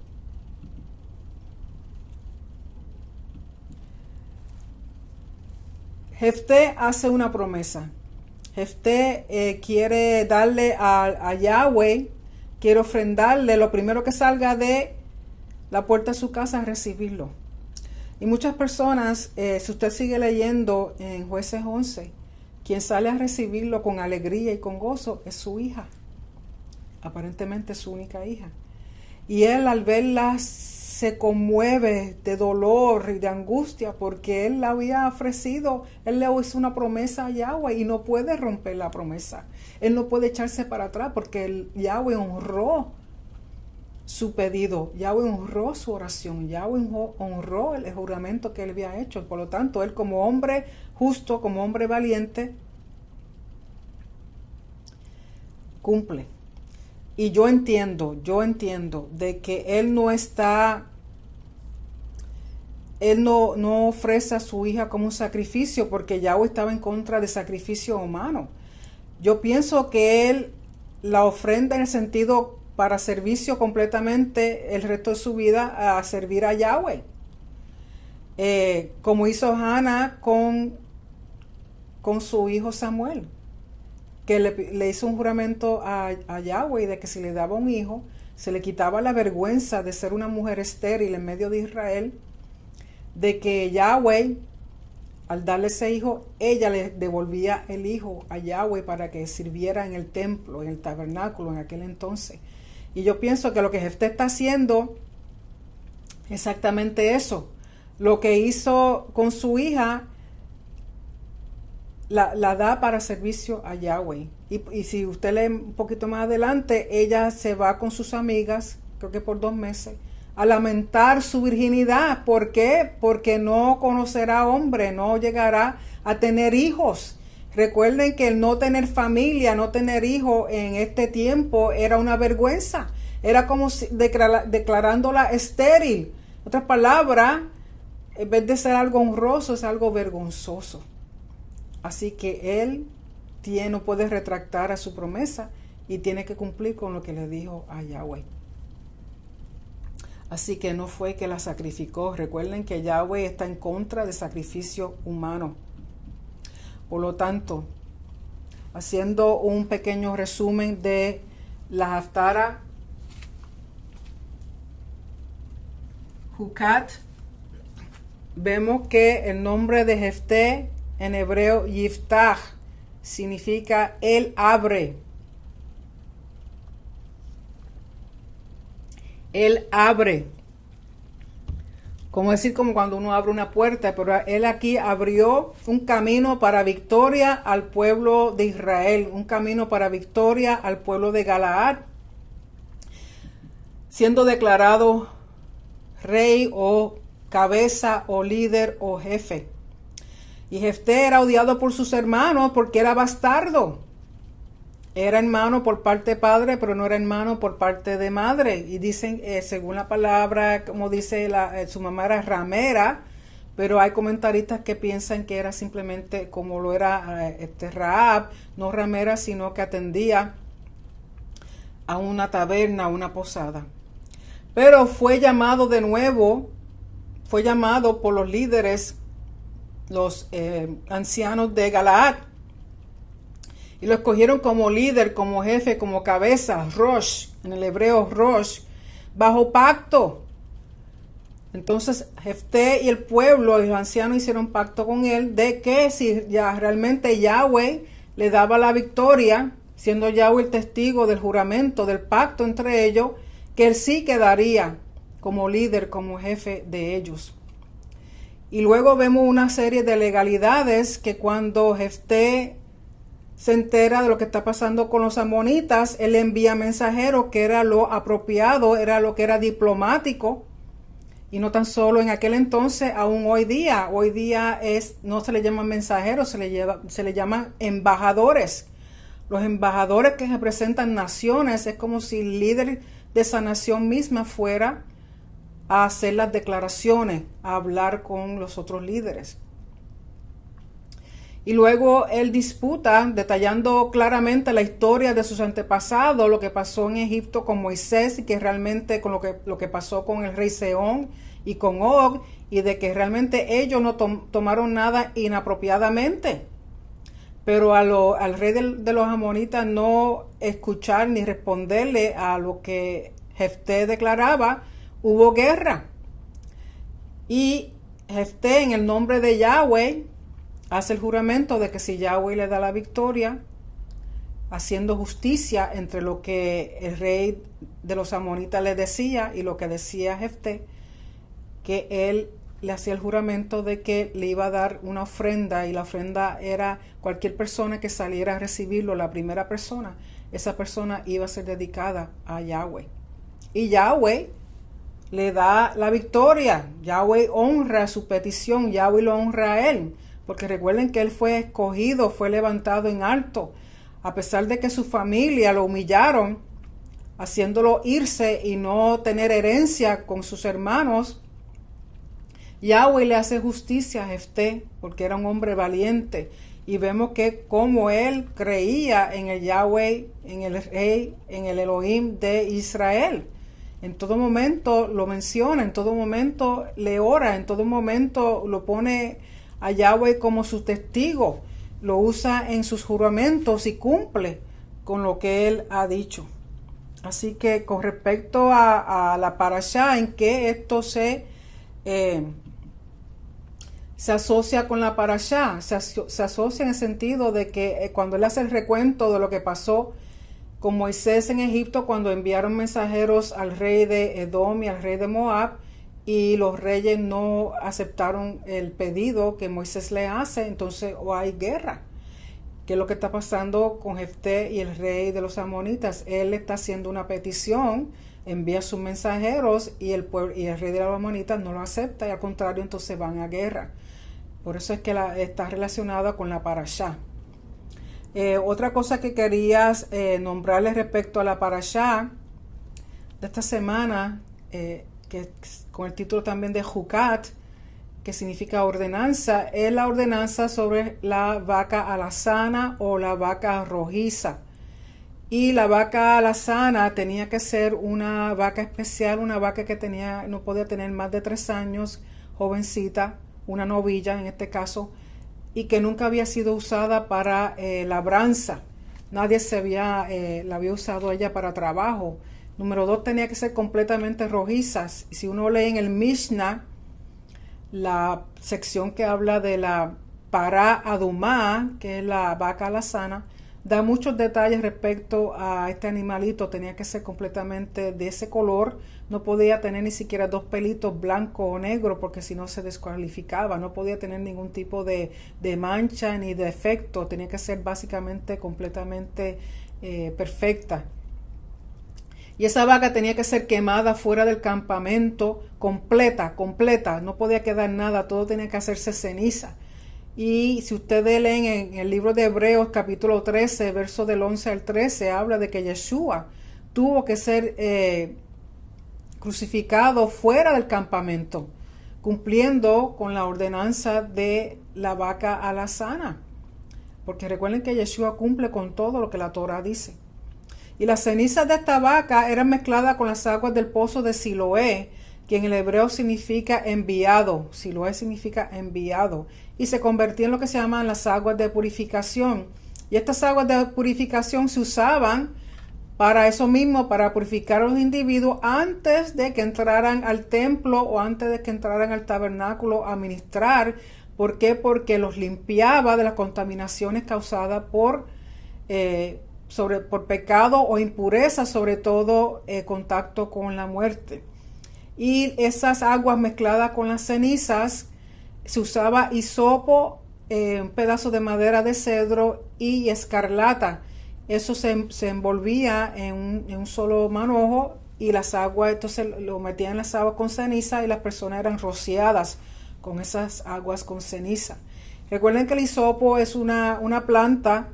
Jefté hace una promesa. Jefté quiere darle a Yahweh, quiere ofrendarle lo primero que salga de la puerta de su casa a recibirlo. Y muchas personas, si usted sigue leyendo en Jueces 11, quien sale a recibirlo con alegría y con gozo es su hija. Aparentemente es su única hija. Y él al verla se conmueve de dolor y de angustia porque él la había ofrecido, él le hizo una promesa a Yahweh y no puede romper la promesa. Él no puede echarse para atrás porque Yahweh honró su pedido, Yahweh honró su oración, Yahweh honró el juramento que él había hecho. Por lo tanto, él como hombre justo, como hombre valiente, cumple. Y yo entiendo de que él no ofrece a su hija como un sacrificio porque Yahweh estaba en contra de sacrificio humano. Yo pienso que él la ofrenda en el sentido para servicio completamente el resto de su vida a servir a Yahweh. Como hizo Hannah con su hijo Samuel, que le hizo un juramento a Yahweh de que si le daba un hijo, se le quitaba la vergüenza de ser una mujer estéril en medio de Israel, de que Yahweh, al darle ese hijo, ella le devolvía el hijo a Yahweh para que sirviera en el templo, en el tabernáculo en aquel entonces. Y yo pienso que lo que Jefté está haciendo exactamente eso. Lo que hizo con su hija la da para servicio a Yahweh. Y si usted lee un poquito más adelante, ella se va con sus amigas, creo que por 2 meses, a lamentar su virginidad. ¿Por qué? Porque no conocerá hombre, no llegará a tener hijos. Recuerden que el no tener familia, no tener hijos en este tiempo era una vergüenza. Era como declarándola estéril. En otras palabras, en vez de ser algo honroso, es algo vergonzoso. Así que él no puede retractar a su promesa y tiene que cumplir con lo que le dijo a Yahweh. Así que no fue que la sacrificó. Recuerden que Yahweh está en contra de sacrificio humano. Por lo tanto, haciendo un pequeño resumen de la Haftarah Hukat, vemos que el nombre de Jefté en hebreo Yiftach significa él abre. Él abre. Como decir, como cuando uno abre una puerta, pero él aquí abrió un camino para victoria al pueblo de Israel, un camino para victoria al pueblo de Galaad, siendo declarado rey o cabeza o líder o jefe. Y Jefté era odiado por sus hermanos porque era bastardo. Era hermano por parte de padre, pero no era hermano por parte de madre. Y dicen, según la palabra, como dice su mamá era ramera, pero hay comentaristas que piensan que era simplemente como lo era Rahab, no ramera, sino que atendía a una taberna, a una posada. Pero fue llamado de nuevo, fue llamado por los líderes, los ancianos de Galaad, y lo escogieron como líder, como jefe, como cabeza, Rosh, en el hebreo Rosh, bajo pacto. Entonces Jefté y el pueblo y los ancianos hicieron pacto con él de que si ya realmente Yahweh le daba la victoria, siendo Yahweh el testigo del juramento, del pacto entre ellos, que él sí quedaría como líder, como jefe de ellos. Y luego vemos una serie de legalidades que cuando Jefté se entera de lo que está pasando con los amonitas, él envía mensajeros, que era lo apropiado, era lo que era diplomático. Y no tan solo en aquel entonces, aún hoy día. Hoy día no se le llaman mensajeros, se le llaman embajadores. Los embajadores que representan naciones, es como si el líder de esa nación misma fuera a hacer las declaraciones, a hablar con los otros líderes. Y luego él disputa, detallando claramente la historia de sus antepasados, lo que pasó en Egipto con Moisés y que realmente con lo que pasó con el rey Sehón y con Og, y de que realmente ellos no tomaron nada inapropiadamente. Pero al rey de los amonitas no escuchar ni responderle a lo que Jefté declaraba, hubo guerra. Y Jefté, en el nombre de Yahweh, hace el juramento de que si Yahweh le da la victoria, haciendo justicia entre lo que el rey de los amonitas le decía y lo que decía Jefté, que él le hacía el juramento de que le iba a dar una ofrenda, y la ofrenda era cualquier persona que saliera a recibirlo, la primera persona, esa persona iba a ser dedicada a Yahweh. Y Yahweh le da la victoria, Yahweh honra su petición, Yahweh lo honra a él, porque recuerden que él fue escogido, fue levantado en alto, a pesar de que su familia lo humillaron, haciéndolo irse y no tener herencia con sus hermanos. Yahweh le hace justicia a Jefté, porque era un hombre valiente, y vemos que como él creía en el Yahweh, en el Rey, en el Elohim de Israel. En todo momento lo menciona, en todo momento le ora, en todo momento lo pone a Yahweh como su testigo, lo usa en sus juramentos y cumple con lo que él ha dicho. Así que con respecto a la parashá, en que esto se asocia con la parashá, se asocia en el sentido de que cuando él hace el recuento de lo que pasó con Moisés en Egipto, cuando enviaron mensajeros al rey de Edom y al rey de Moab, y los reyes no aceptaron el pedido que Moisés le hace, entonces hay guerra. ¿Qué es lo que está pasando con Jefté y el rey de los amonitas? Él está haciendo una petición, envía sus mensajeros, y el rey de los amonitas no lo acepta, y al contrario, entonces van a guerra. Por eso es que está relacionada con la parashá. Otra cosa que quería nombrarles respecto a la parashá de esta semana, que con el título también de Jucat, que significa ordenanza, es la ordenanza sobre la vaca alazana o la vaca rojiza. Y la vaca alazana tenía que ser una vaca especial, una vaca que no podía tener más de 3 años, jovencita, una novilla en este caso, y que nunca había sido usada para labranza. Nadie la había usado ella para trabajo. Número 2, tenía que ser completamente rojizas. Y si uno lee en el Mishnah, la sección que habla de la pará adumá, que es la vaca alazana, da muchos detalles respecto a este animalito. Tenía que ser completamente de ese color, no podía tener ni siquiera 2 pelitos blanco o negro, porque si no se descualificaba, no podía tener ningún tipo de mancha ni de defecto, tenía que ser básicamente completamente perfecta. Y esa vaca tenía que ser quemada fuera del campamento, completa, no podía quedar nada, todo tenía que hacerse ceniza. Y si ustedes leen en el libro de Hebreos capítulo 13, verso del 11 al 13, habla de que Yeshua tuvo que ser crucificado fuera del campamento, cumpliendo con la ordenanza de la vaca alazana. Porque recuerden que Yeshua cumple con todo lo que la Torah dice. Y las cenizas de esta vaca eran mezcladas con las aguas del pozo de Siloé, que en el hebreo significa enviado. Siloé significa enviado. Y se convertían en lo que se llaman las aguas de purificación. Y estas aguas de purificación se usaban para eso mismo, para purificar a los individuos antes de que entraran al templo o antes de que entraran al tabernáculo a ministrar. ¿Por qué? Porque los limpiaba de las contaminaciones causadas por pecado o impureza, sobre todo contacto con la muerte. Y esas aguas mezcladas con las cenizas, se usaba hisopo, un pedazo de madera de cedro y escarlata. Eso se envolvía en un solo manojo y las aguas, entonces lo metían en las aguas con ceniza y las personas eran rociadas con esas aguas con ceniza. Recuerden que el hisopo es una planta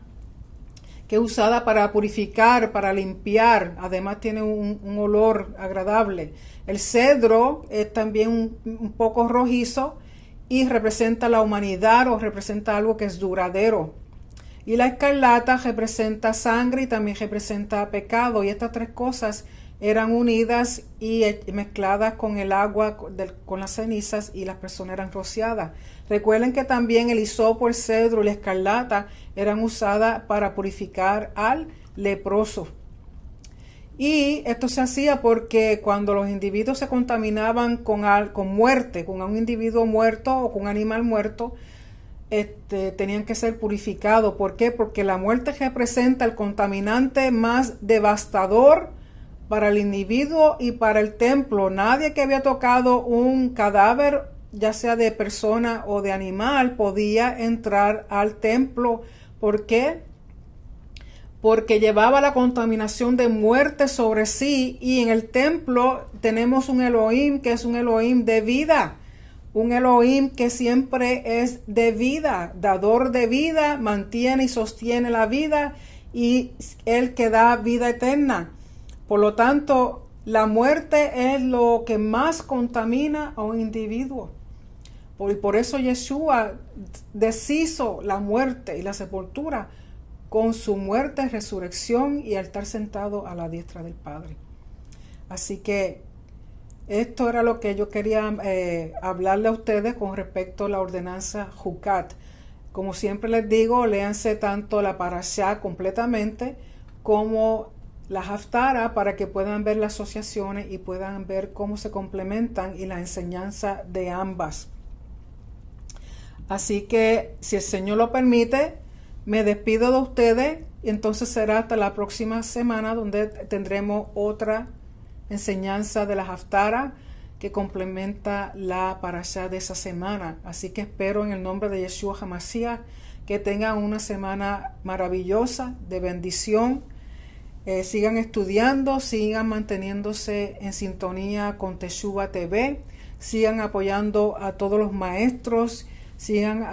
que es usada para purificar, para limpiar, además tiene un olor agradable. El cedro es también un poco rojizo y representa la humanidad o representa algo que es duradero. Y la escarlata representa sangre y también representa pecado. Y estas tres cosas eran unidas y mezcladas con el agua, con las cenizas, y las personas eran rociadas. Recuerden que también el hisopo, el cedro y la escarlata eran usadas para purificar al leproso. Y esto se hacía porque cuando los individuos se contaminaban con muerte, con un individuo muerto o con un animal muerto, tenían que ser purificados. ¿Por qué? Porque la muerte representa el contaminante más devastador para el individuo y para el templo. Nadie que había tocado un cadáver, ya sea de persona o de animal, podía entrar al templo. ¿Por qué? Porque llevaba la contaminación de muerte sobre sí, y en el templo tenemos un Elohim que es un Elohim de vida, un Elohim que siempre es de vida, dador de vida, mantiene y sostiene la vida, y el que da vida eterna. Por lo tanto, la muerte es lo que más contamina a un individuo. Por eso Yeshua deshizo la muerte y la sepultura con su muerte, resurrección y al estar sentado a la diestra del Padre. Así que esto era lo que yo quería hablarle a ustedes con respecto a la ordenanza Jucat. Como siempre les digo, léanse tanto la Parashá completamente como la Haftara para que puedan ver las asociaciones y puedan ver cómo se complementan y la enseñanza de ambas. Así que, si el Señor lo permite, me despido de ustedes y entonces será hasta la próxima semana donde tendremos otra enseñanza de la Haftara que complementa la Parashá de esa semana. Así que espero en el nombre de Yeshua HaMashiach que tengan una semana maravillosa de bendición. Sigan estudiando, sigan manteniéndose en sintonía con Teshuvah TV, sigan apoyando a todos los maestros, sigan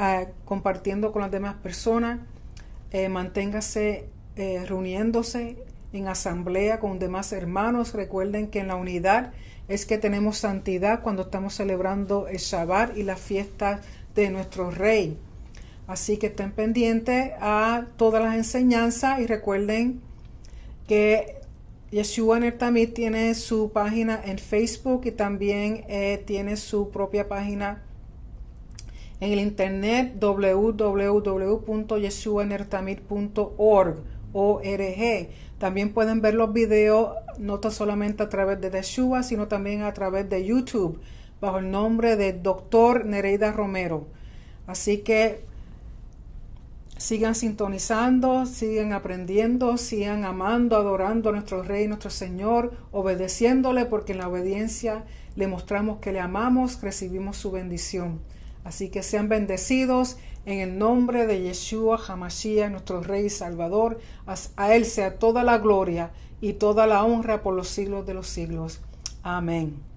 compartiendo con las demás personas, manténgase reuniéndose en asamblea con demás hermanos. Recuerden que en la unidad es que tenemos santidad cuando estamos celebrando el Shabbat y la fiesta de nuestro Rey. Así que estén pendientes a todas las enseñanzas y recuerden que Yeshua Ner Tamid tiene su página en Facebook y también tiene su propia página en el internet www.yeshuanertamid.org. También pueden ver los videos no tan solamente a través de Yeshua, sino también a través de YouTube bajo el nombre de Dr. Nereida Romero. Así que sigan sintonizando, sigan aprendiendo, sigan amando, adorando a nuestro Rey, nuestro Señor, obedeciéndole, porque en la obediencia le mostramos que le amamos, recibimos su bendición. Así que sean bendecidos En el nombre de Yeshua HaMashiach, nuestro Rey y Salvador, a Él sea toda la gloria y toda la honra por los siglos de los siglos. Amén.